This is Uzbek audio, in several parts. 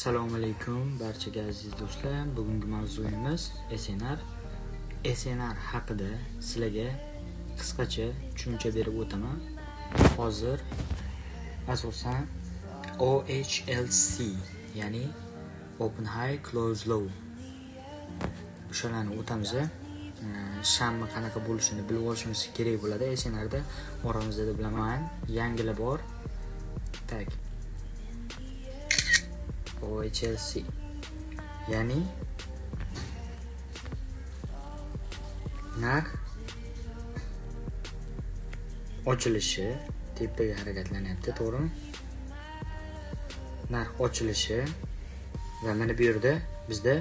Assalomu alaykum barchaga aziz do'stlar. Bugungi mavzuyimiz SNR. SNR haqida sizlarga qisqacha tushuncha berib o'taman. Hozir asosan OHLC, ya'ni Open High Close Low o'shalarni o'tamiz. Shamma qanaqa bo'lishini bilib olishimiz kerak bo'ladi. SNRda oramizda deb bilaman, yangilar bor. Tak. OHLC ya'ni narx ochilishi tepaga harakatlanyapti, to'g'rimi? Narx ochilishi va mana bu yerda bizda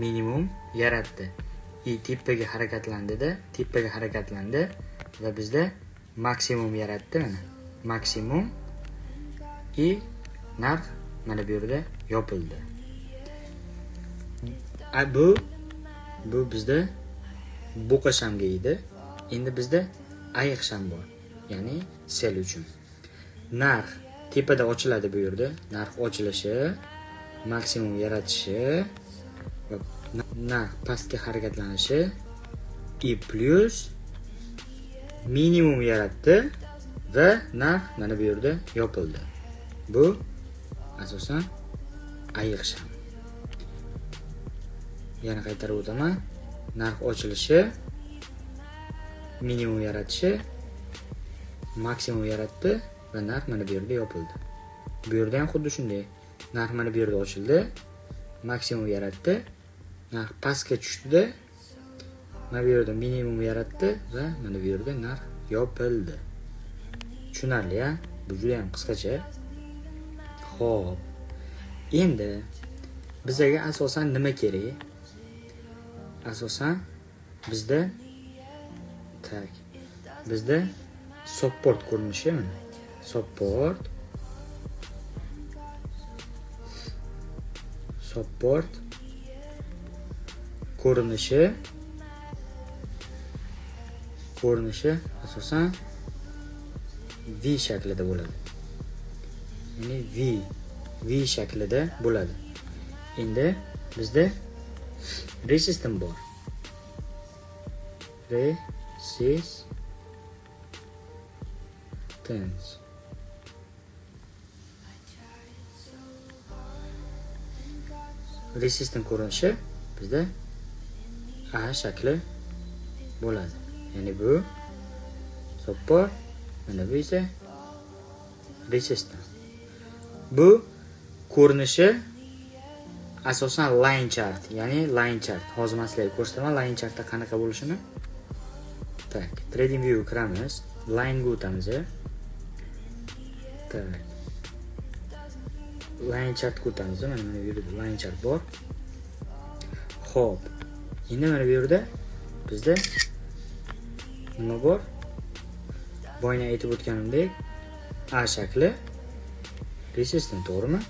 minimum yaratdi. Tepaga harakatlandi va bizda maksimum yaratdi. Mana maksimum narx mana bu yerda yopildi. Bu bizda buqa shamga edi. Endi bizda ayiq sham bor, ya'ni sel uchun. Narx tepada ochiladi bu yerda. Narx ochilishi, maksimum yaratishi va narx pastga harakatlanishi plus minimum yaratdi va narx mana bu yerda yopildi. Bu asosan ayiq sham. Yana qaytarib o'taman. Narx ochilishi, minimum yaratishi, maksimum yaratdi va narx mana bu yerda yopildi. Bu yerda ham xuddi shunday. Narx mana bu yerda ochildi, maksimum yaratdi, narx pastga tushdi, mana bu yerda minimum yaratdi va mana bu yerda narx yopildi. Tushunarli-a? Bu juda ham qisqacha. Xo'p. Endi bizga asosan nima kerak? Asosan bizda support ko'rinishi, support ko'rinishi asosan V shaklida bo'ladi. Ya'ni V shaklida bo'ladi. Endi bizda resistance bor. Resistance ko'rinishi bizda A shakli bo'ladi. Ya'ni bu support, mana bu esa resistance. Bu ko'rinishi asosan line chart, ya'ni line chart. Hozir men sizlarga ko'rsataman line chartda qanaqa bo'lishini. Tak, trading view kiramiz, line ga o'tamiz. Tak. Line chart ga o'tamiz. Mana bu yerda line chart bor. Xo'p. Endi mana bu yerda bizda nima bor? Boyna aytib o'tganimdek A shakli resistance, to'g'rimi?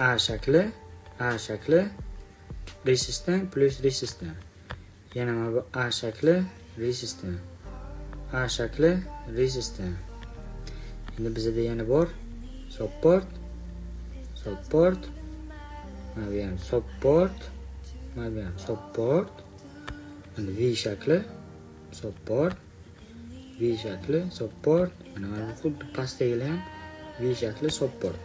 A shakli resistance plus resistance. Yana mana bu A shakli resistance. Endi bizda yana bor support. Mana bu ham support. Mana V shakli support. Mana bu xuddi pastdagi ham V shakli support.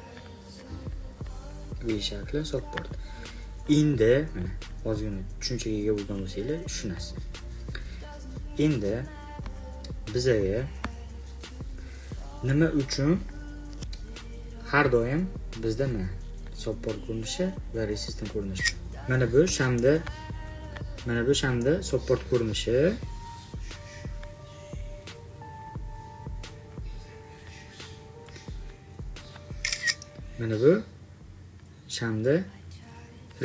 Endi mana ozgina tushunchaga ega bo'lgan bo'lsanglar tushunasiz. Endi bizga nima uchun har doim bizda mana support ko'rinishi va resistance ko'rinishi. Mana bu shamda support ko'rinishi, mana bu shamda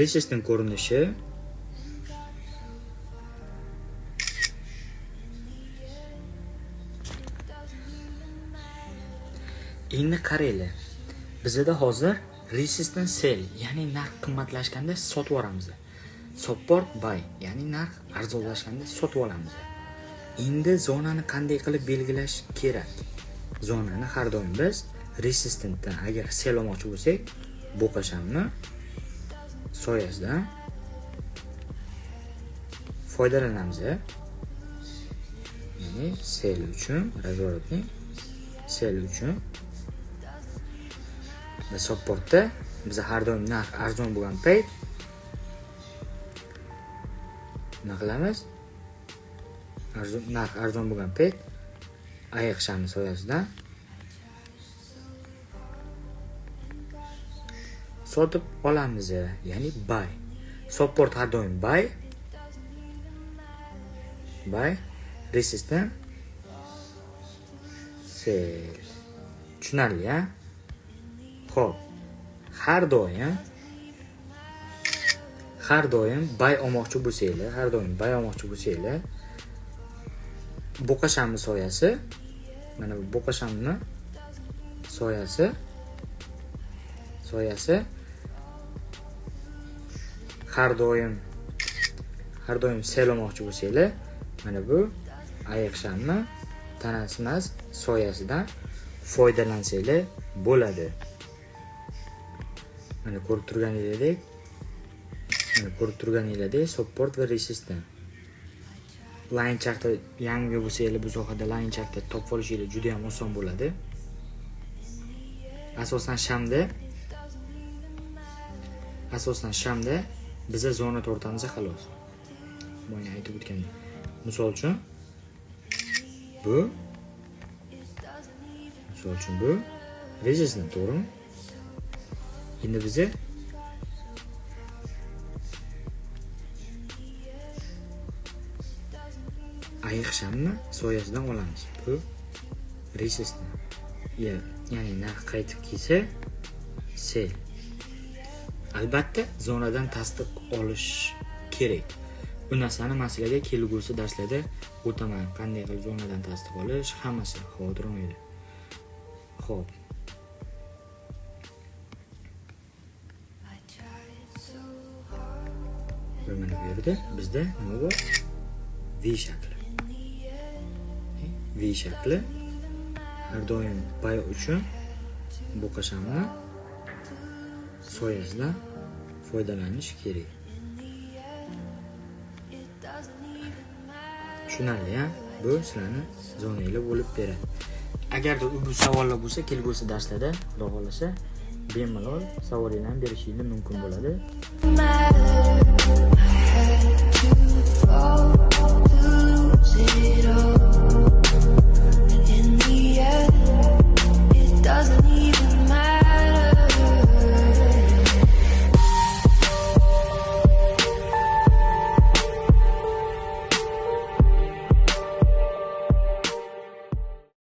resistance ko'rinishi. Endi qaranglar. Bizda hozir resistance sell, ya'ni narx qimmatlashganda sotib olamiz. Support buy, ya'ni narx arzonlashganda sotib olamiz. Endi zonani qanday qilib belgilash kerak? Zonani har doim biz resistentdan agar sel olmoqchi bo'lsak, bu qashamni soyasidan foydalanamiz. Ya'ni sel uchun, razvorodning sel uchun va supportda biz har doim narx arzon bo'lgan payt nima qilamiz? Narx arzon bo'lgan payt oyoq shami soyasidan sotib olamiz. Ya'ni buy. Support har doim buy. Resistance sell. Tushunarli, ha? Xo'p. Har doim buy olmoqchi bo'lsanglar, bu qashamni soyasi, mana bu qashamni soyasi har doim sel olmoqchi bo'lsanglar, mana bu oyoq shamni tanasimas soyasidan foydalansanglar bo'ladi. Mana ko'rib turganingizdek, support va resistance. Line chartda yangi bo'lsanglar, bu sohada line chartda topib olishingiz juda ham oson bo'ladi. Asosan shamda biza zona tortamiz xolos. Mana aytib o'tgandek. Misol uchun bu resistance, to'g'rimi? Endi biza oyoq shamni soyasidan olamiz. Bu resistance. Ya'ni narx qaytib kelsa sell. Albatta zonadan tasdiq olish kerak. Bu narsani masalaga kelgusi darslarda o'taman. Qanday qilib zonadan tasdiq olish, hammasi xavotir olmaydi. Xo'p. Mana bu yerda bizda nima bor? V shakli. Har doim buy uchun bu qashamni soyasidan foydalanish kerak. Tushunarli, ha? Bu sizlarni zonanglar bo'lib beradi. Agarda bu savollar bo'lsa, kelgusi darslarda Xudo xolasa bemalol savollarni berishingiz mumkin bo'ladi.